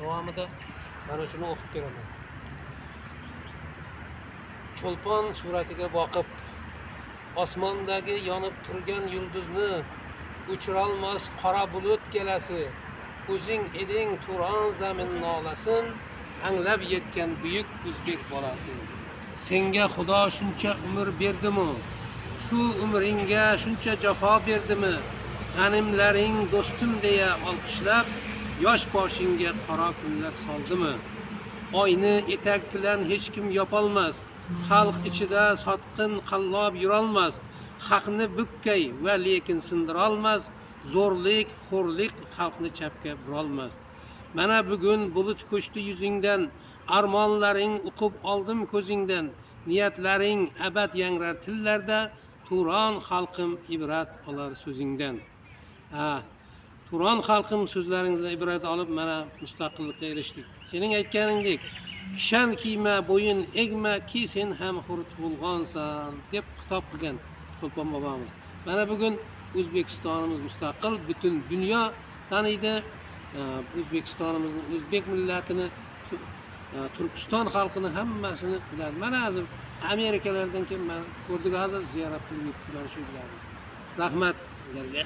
davomida mana shuni o'qib beraman. Cho'lpon suratiga boqib, osmondagi yonib turgan yulduzni o'chirolmas qora bulut kelasi, o'zing eding Turon zamin nolasin, anglab yetgan buyuk o'zbek bolasi. Senga Xudo shuncha umr berdimi? Shu umringga shuncha jafo berdimi? G'animlaring do'stim deya olqishlab, yosh boshingga qora kunlar soldimi? Oyni etak bilan hech kim yopolmas, xalq ichida sotqin qallob yurolmas, haqni bukkay va lekin sindirolmas, zo'rlik, xo'rlik xalqni chapga burolmas. Mana bugun bulut ko'chdi yuzingdan, armonlaring uqib oldim ko'zingdan, niyatlaring abad yangrar tillarda, Turon xalqim ibrat olar so'zingdan. Turon xalqim so'zlaringizdan ibrat olib mana mustaqillikka erishdik. Sening aytganingdek, kishan kiyma, bo'yin egma ki sen ham hur tug'ilgansan deb xitob qilgan Cho'lpon bobomiz. Mana bugun O'zbekistonimiz mustaqil, butun dunyo taniydi. O'zbekistonimizni, o'zbek millatini, Turkiston xalqini hammasini biladi. Mana hozir Amerikalardan kim ko'rdik, hozir ziyorat qilib yuribdi, mana shu bilan. Rahmat ularga.